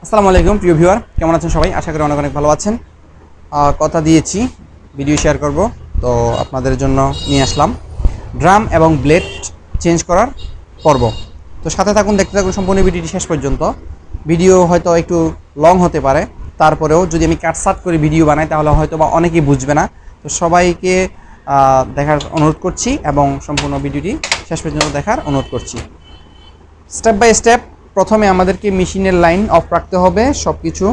আসসালামু আলাইকুম প্রিয় ভিউয়ার, কেমন আছেন সবাই? আশা করি অনেক ভালো আছেন। কথা দিয়েছি ভিডিও শেয়ার করব, তো আপনাদের জন্য নিয়ে আসলাম ড্রাম এবং ব্লেড চেঞ্জ করার পর্ব। তো সাথে থাকুন, দেখতে থাকুন সম্পূর্ণ ভিডিওটি শেষ পর্যন্ত। ভিডিও হয়তো একটু লং হতে পারে, তারপরেও যদি আমি কাটসাট করে ভিডিও বানাই তাহলে হয়তো বা অনেকেই বুঝবে না। তো সবাইকে দেখার অনুরোধ করছি এবং সম্পূর্ণ ভিডিওটি শেষ পর্যন্ত দেখার অনুরোধ করছি। স্টেপ বাই স্টেপ প্রথমে আমাদেরকে মেশিনের লাইন অফ রাখতে হবে, সব কিছু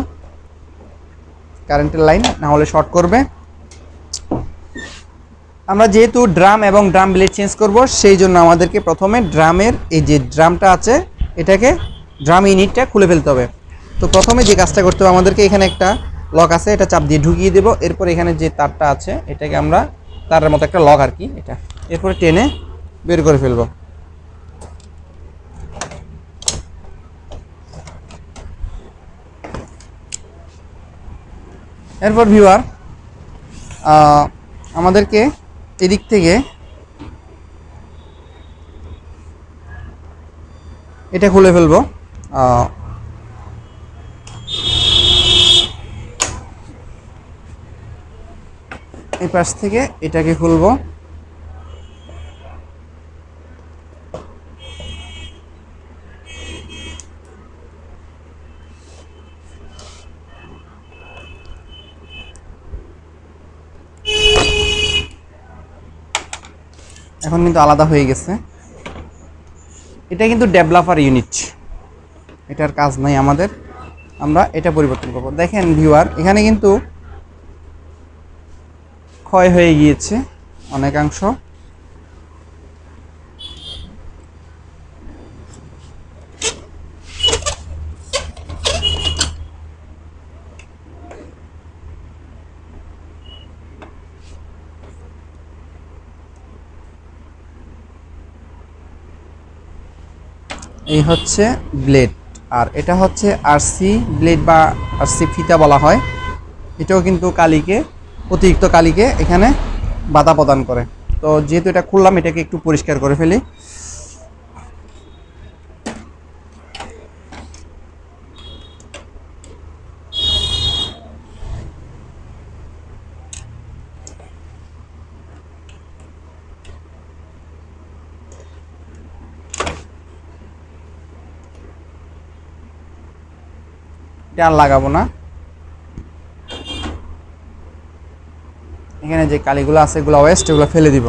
কারেন্টের লাইন না হলে শর্ট করবে। আমরা যেহেতু ড্রাম এবং ড্রাম ব্লেড চেঞ্জ করব, সেই জন্য আমাদেরকে প্রথমে ড্রামের এই যে ড্রামটা আছে এটাকে ড্রাম ইউনিটটা খুলে ফেলতে হবে। তো প্রথমে যে কাজটা করতে হবে আমাদেরকে, এখানে একটা লক আছে, এটা চাপ দিয়ে ঢুকিয়ে দেবো। এরপর এখানে যে তারটা আছে এটাকে আমরা তারের মতো একটা লক আর কি, এটা এরপরে টেনে বের করে ফেলবো। এরপর ভিউয়ার আমাদেরকে এদিক থেকে এটা খুলে ফেলবো। এই পাশ থেকে এটাকে খুলবো। এখন কিন্তু আলাদা হয়ে গেছে। এটা কিন্তু ডেভেলপার ইউনিট, এটার কাজ নাই আমাদের, আমরা এটা পরিবর্তন করব। দেখেন ভিউয়ার, এখানে কিন্তু ক্ষয় হয়ে গিয়েছে অনেকাংশ। এই হচ্ছে ব্লেড, আর এটা হচ্ছে আরসি ব্লেড বা আরসি ফিতা বলা হয়। এটাও কিন্তু কালিকে, অতিরিক্ত কালিকে এখানে বাধা প্রদান করে। তো যেহেতু এটা খুললাম, এটাকে একটু পরিষ্কার করে ফেলি। এটা আর লাগাবো না। এখানে যে কালিগুলো আছে এগুলো ওয়েস্ট, এগুলো ফেলে দিব।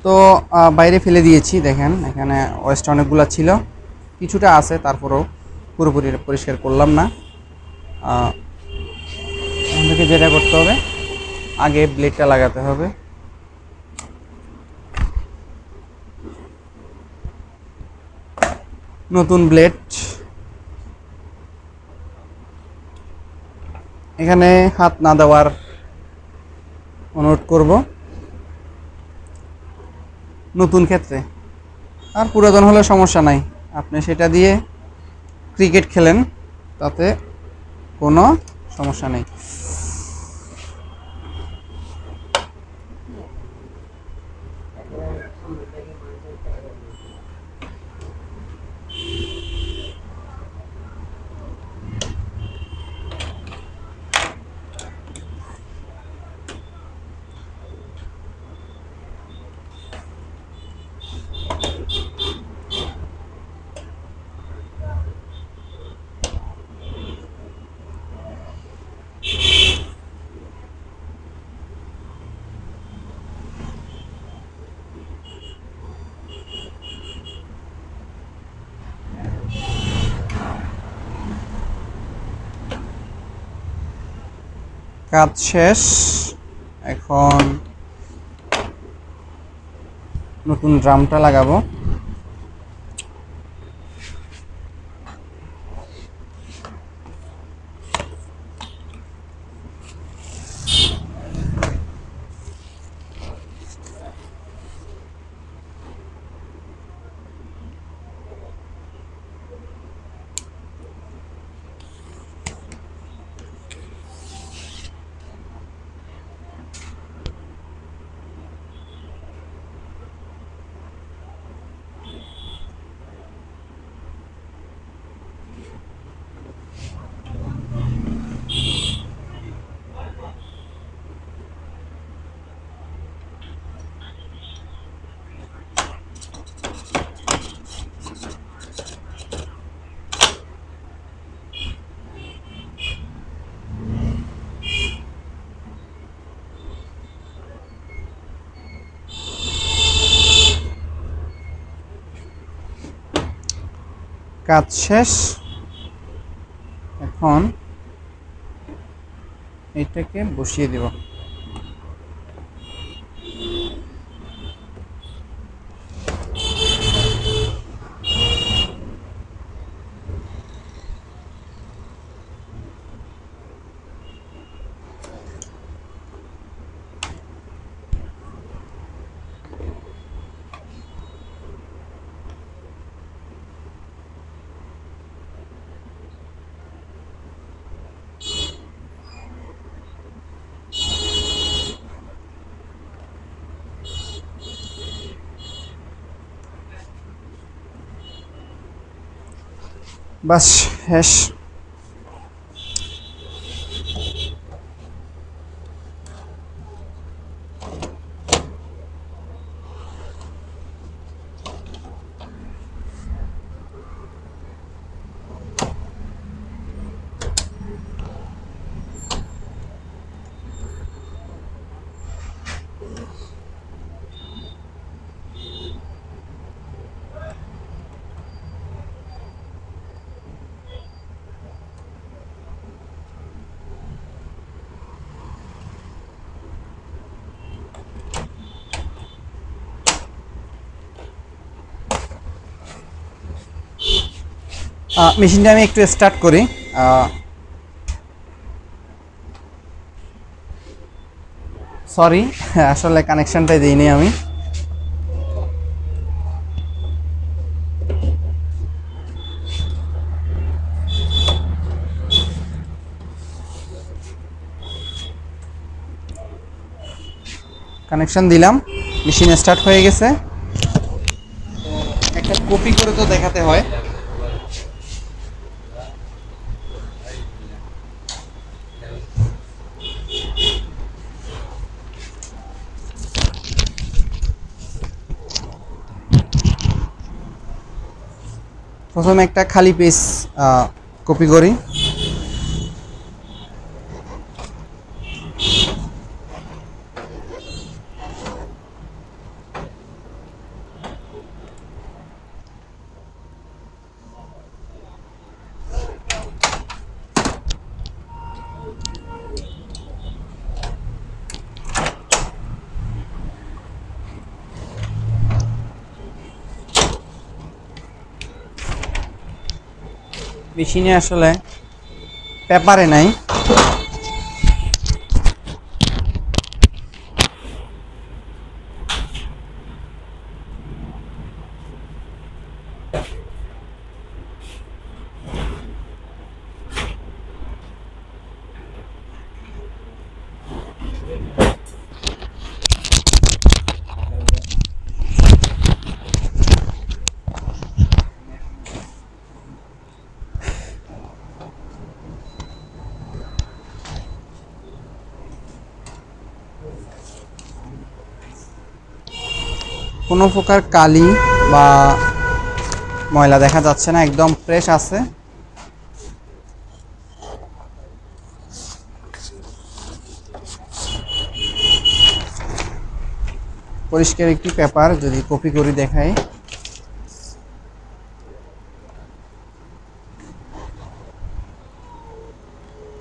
তো বাইরে ফেলে দিয়েছি। দেখেন এখানে ওয়েস্ট অনেকগুলো ছিল, কিছুটা আছে, তারপরেও পুরোপুরি পরিষ্কার করলাম না। আমাদেরকে যেটা করতে হবে, আগে ব্লেডটা লাগাতে হবে। নতুন ব্লেড, এখানে হাত না দেওয়ার অনুরোধ করব নতুন ক্ষেত্রে। আর পুরাতন হলে সমস্যা নাই, আপনি সেটা দিয়ে ক্রিকেট খেলেন, তাতে কোনো সমস্যা নেই। কাজ শেষ, এখন নতুন ড্রামটা লাগাবো। কাজ শেষ। এখন এটাকে বসিয়ে দেব। বাস শেষ। মেশিনটা আমি একটু স্টার্ট করি। সরি, আসলে কানেকশনটাই দিইনি আমি। কানেকশন দিলাম, মেশিন স্টার্ট হয়ে গেছে। একটা কপি করে তো দেখাতে হয়। প্রথমে একটা খালি পেজ কপি করি। মেশিনে আসলে পেপারে নাই, কোনো প্রকার কালি বা ময়লা দেখা যাচ্ছে না, একদম ফ্রেশ আছে। পরিষ্কার একটি পেপার যদি কপি করে দেখাই।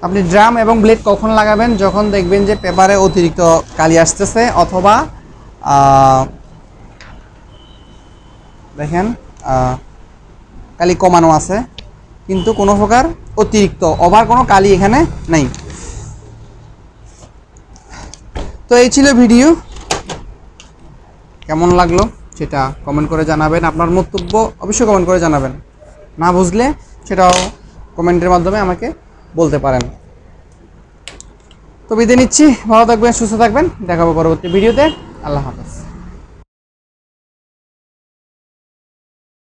আপনি ড্রাম এবং ব্লেড কখন লাগাবেন? যখন দেখবেন যে পেপারে অতিরিক্ত কালি আসতেছে, অথবা দেখেন কালি কমানো আছে, কিন্তু কোনো প্রকার অতিরিক্ত ওভার কোনো কালি এখানে নেই। তো এই ছিল ভিডিও। কেমন লাগলো সেটা কমেন্ট করে জানাবেন। আপনার বক্তব্য অবশ্যই কমেন্ট করে জানাবেন। না বুঝলে সেটাও কমেন্টের মাধ্যমে আমাকে বলতে পারেন। তো বিদায় নিচ্ছি, ভালো থাকবেন, সুস্থ থাকবেন, দেখা হবে পরবর্তী ভিডিওতে। আল্লাহ হাফেজ।